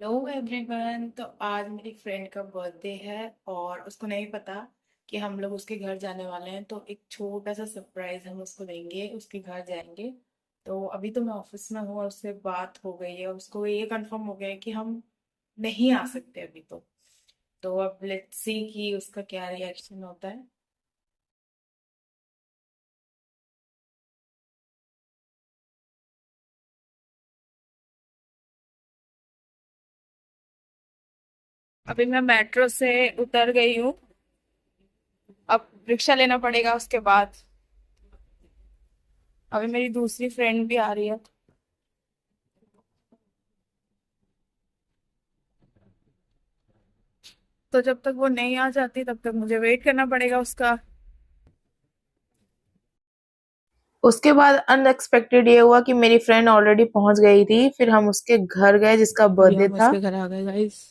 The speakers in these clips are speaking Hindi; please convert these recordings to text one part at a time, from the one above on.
Hello everyone. तो आज मेरी फ्रेंड का बर्थडे है और उसको नहीं पता कि हम लोग उसके घर जाने वाले हैं। तो एक छोटा सा सरप्राइज हम उसको देंगे, उसके घर जाएंगे। तो अभी तो मैं ऑफिस में हूँ और उससे बात हो गई है, उसको ये कंफर्म हो गया है कि हम नहीं आ सकते अभी। तो अब लेट्स सी कि उसका क्या रिएक्शन होता है। अभी मैं मेट्रो से उतर गई हूँ, अब रिक्शा लेना पड़ेगा उसके बाद। अभी मेरी दूसरी फ्रेंड भी आ रही है। तो जब तक वो नहीं आ जाती तब तक मुझे वेट करना पड़ेगा उसका। उसके बाद अनएक्सपेक्टेड ये हुआ कि मेरी फ्रेंड ऑलरेडी पहुंच गई थी। फिर हम उसके घर गए जिसका अभी बर्थडे हम था। उसके घर आ गए गाइस।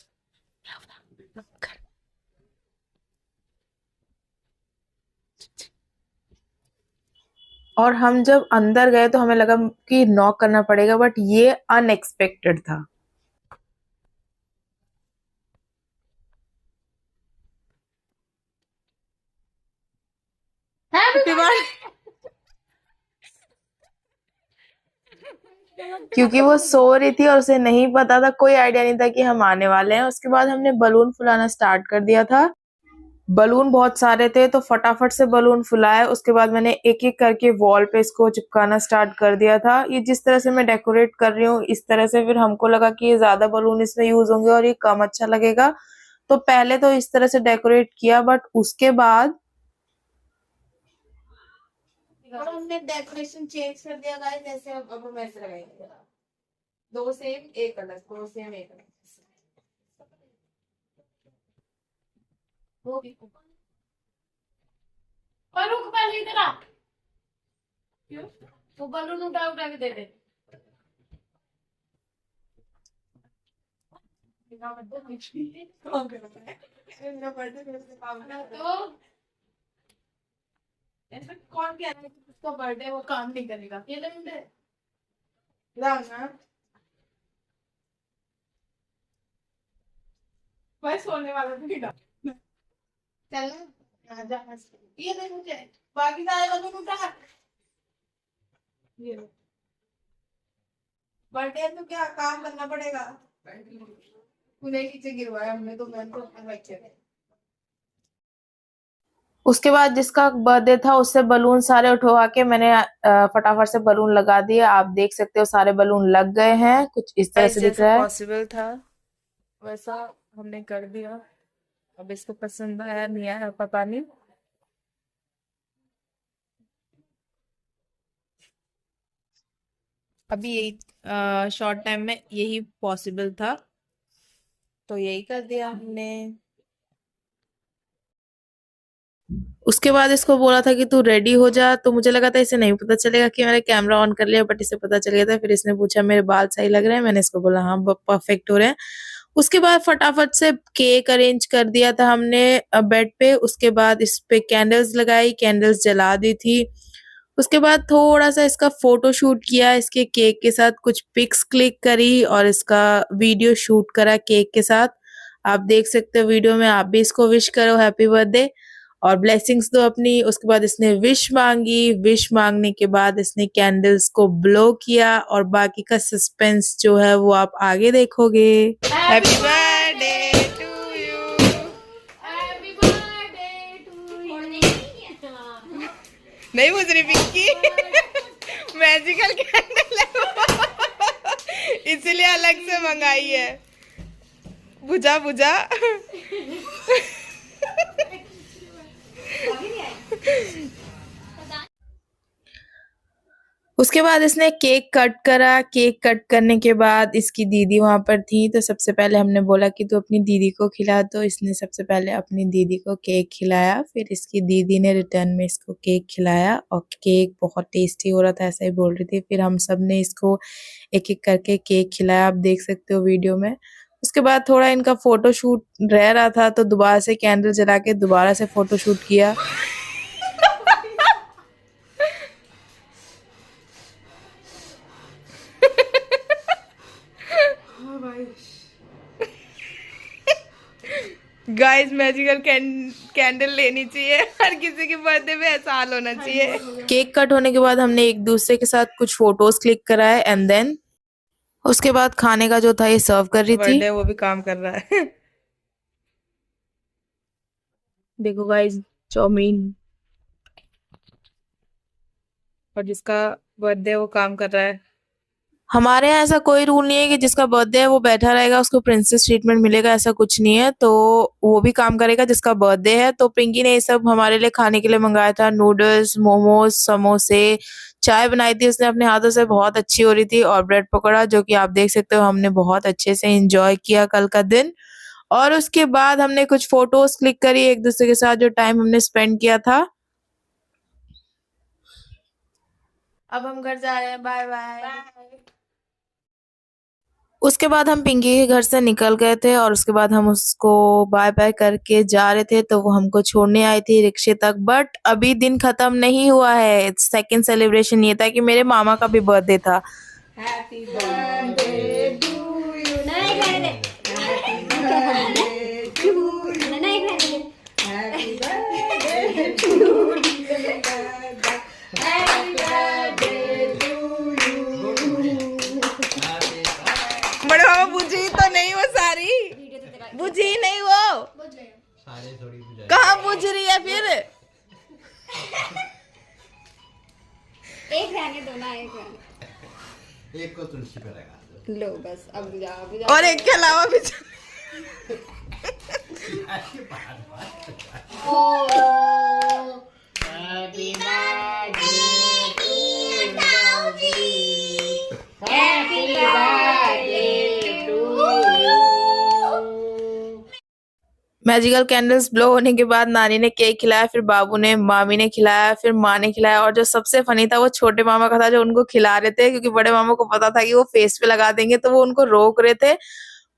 और हम जब अंदर गए तो हमें लगा कि नॉक करना पड़ेगा, बट ये अनएक्सपेक्टेड था। Happy birthday. क्योंकि वो सो रही थी और उसे नहीं पता था, कोई आइडिया नहीं था कि हम आने वाले हैं। उसके बाद हमने बलून फुलाना स्टार्ट कर दिया था। बलून बहुत सारे थे तो फटाफट से बलून फुलाए। उसके बाद मैंने एक एक करके वॉल पे इसको चिपकाना स्टार्ट कर दिया था। ये जिस तरह से मैं डेकोरेट कर रही हूँ इस तरह से, फिर हमको लगा कि ये ज्यादा बलून इसमें यूज होंगे और ये कम अच्छा लगेगा। तो पहले तो इस तरह से डेकोरेट किया, बट उसके बाद और हमने डेकोरेशन चेंज कर दिया गाइस। जैसे अब हम ऐसे लगाएंगे, दो सेम एक अलग, दो सेम एक अलग। वो भी और रुक पहले इधर आ। क्यों? वो बलून उठा उठा के दे दे। तो ऐसा कौन कह रहा है कि उसका बर्थडे वो काम नहीं करेगा? ये ले मुझे ना, मैं सोने वाला भी नहीं। चल ना, आजा। ये ले मुझे, बाकी सारे बलून उठा। ये बर्थडे तो क्या काम करना पड़ेगा। उन्हें नीचे गिरवाया हमने, तो मैं तो अपने बच्चे थे। उसके बाद जिसका बर्थडे था उससे बलून सारे उठवा के मैंने फटाफट से बलून लगा दिए। आप देख सकते हो सारे बलून लग गए हैं, कुछ इस तरह गाइस से दिख जैसा रहा है। पॉसिबल था वैसा हमने कर दिया। अब इसको पसंद आया नहीं आया पता नहीं। अभी यही शॉर्ट टाइम में यही पॉसिबल था, तो यही कर दिया हमने। उसके बाद इसको बोला था कि तू रेडी हो जा, तो मुझे लगा था इसे नहीं पता चलेगा कि मैंने कैमरा ऑन कर लिया, बट इसे पता चल गया था। फिर इसने पूछा मेरे बाल सही लग रहे हैं, मैंने इसको बोला हाँ परफेक्ट हो रहे हैं। उसके बाद फटाफट से केक अरेंज कर दिया था हमने बेड पे। उसके बाद इस पे कैंडल्स लगाई, कैंडल्स जला दी थी। उसके बाद थोड़ा सा इसका फोटो शूट किया, इसके केक के साथ कुछ पिक्स क्लिक करी और इसका वीडियो शूट करा केक के साथ। आप देख सकते हो वीडियो में, आप भी इसको विश करो हैप्पी बर्थडे और ब्लेसिंग्स दो अपनी। उसके बाद इसने विश मांगी, विश मांगने के बाद इसने कैंडल्स को ब्लो किया और बाकी का सस्पेंस जो है वो आप आगे देखोगे। Happy birthday to you. Happy birthday to you. नहीं बुझ रही पिंकी। मैजिकल कैंडल है वो। इसलिए अलग से मंगाई है। बुझा बुझा। उसके बाद इसने केक कट करा। केक कट करने के बाद इसकी दीदी वहां पर थी, तो सबसे पहले हमने बोला कि तू अपनी दीदी को खिला। तो इसने सबसे पहले अपनी दीदी को केक खिलाया, फिर इसकी दीदी ने रिटर्न में इसको केक खिलाया और केक बहुत टेस्टी हो रहा था ऐसा ही बोल रही थी। फिर हम सब ने इसको एक एक करके केक खिलाया, आप देख सकते हो वीडियो में। उसके बाद थोड़ा इनका फोटो शूट रह रहा था तो दोबारा से कैंडल जला के दोबारा से फोटो शूट किया। हाँ भाई। गाइस मैजिकल कैंडल लेनी चाहिए, हर किसी की बर्थडे में ऐसा हाल होना चाहिए। केक कट होने के बाद हमने एक दूसरे के साथ कुछ फोटोज क्लिक कराए एंड देन उसके बाद खाने का जो था ये सर्व कर रही थी। बर्थडे वो भी काम कर रहा है। देखो गाइस, चाउमीन, और जिसका बर्थडे वो काम कर रहा है। हमारे यहाँ ऐसा कोई रूल नहीं है कि जिसका बर्थडे है वो बैठा रहेगा उसको प्रिंसेस ट्रीटमेंट मिलेगा, ऐसा कुछ नहीं है। तो वो भी काम करेगा जिसका बर्थडे है। तो पिंकी ने ये सब हमारे लिए खाने के लिए मंगाया था, नूडल्स, मोमोज, समोसे, चाय बनाई थी उसने अपने हाथों से, बहुत अच्छी हो रही थी, और ब्रेड पकौड़ा, जो कि आप देख सकते हो हमने बहुत अच्छे से एंजॉय किया कल का दिन। और उसके बाद हमने कुछ फोटोज क्लिक करी एक दूसरे के साथ, जो टाइम हमने स्पेंड किया था। अब हम घर जा रहे हैं, बाय बाय। उसके बाद हम पिंकी के घर से निकल गए थे और उसके बाद हम उसको बाय बाय करके जा रहे थे, तो वो हमको छोड़ने आई थी रिक्शे तक। बट अभी दिन खत्म नहीं हुआ है। सेकंड सेलिब्रेशन ये था कि मेरे मामा का भी बर्थडे था। हैप्पी बर्थडे टू यू, नहीं कहने, हैप्पी बर्थडे टू यू, नहीं कहने, happy birthday to you, happy birthday to you. बड़े मामा बुझी तो नहीं वो सारी, बुझी नहीं वो, कहाँ बुझ रही है फिर? एक रहने दो ना, एक रहने, एक को तुलसी पे लगा दो। लो बस, अब बुझा और एक के अलावा भी happy birthday to you, happy birthday to you. Magical candles blow होने के बाद नानी ने केक खिलाया, फिर बाबू ने, मामी ने खिलाया, फिर माँ ने खिलाया, और जो सबसे फनी था वो छोटे मामा का था जो उनको खिला रहे थे, क्योंकि बड़े मामा को पता था कि वो फेस पे लगा देंगे तो वो उनको रोक रहे थे।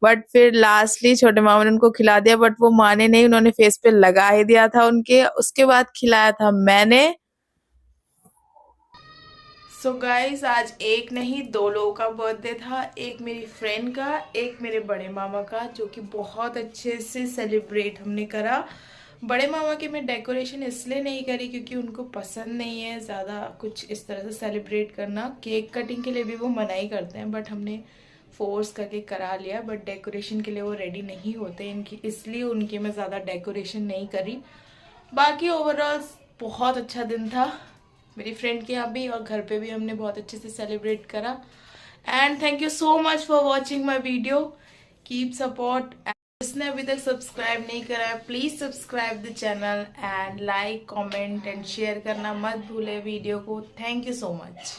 बट फिर लास्टली छोटे मामा ने उनको खिला दिया, बट वो माने नहीं, उन्होंने फेस पे लगा ही दिया था उनके। उसके बाद खिलाया था मैंने। सो गाइस, आज एक नहीं दो लोगों का बर्थडे था, एक मेरी फ्रेंड का, एक मेरे बड़े मामा का, जो कि बहुत अच्छे से सेलिब्रेट हमने करा। बड़े मामा की मैं डेकोरेशन इसलिए नहीं करी क्योंकि उनको पसंद नहीं है ज़्यादा कुछ इस तरह से सेलिब्रेट करना। केक कटिंग के लिए भी वो मनाही करते हैं, बट हमने फोर्स करके करा लिया। बट डेकोरेशन के लिए वो रेडी नहीं होते इनकी, इसलिए उनकी मैं ज़्यादा डेकोरेशन नहीं करी। बाकी ओवरऑल बहुत अच्छा दिन था मेरी फ्रेंड के यहाँ भी, और घर पे भी हमने बहुत अच्छे से सेलिब्रेट करा। And thank you so much for watching my video, keep support. जिसने अभी तक सब्सक्राइब नहीं करा है please subscribe the channel and like, comment and share करना मत भूले वीडियो को। Thank you so much.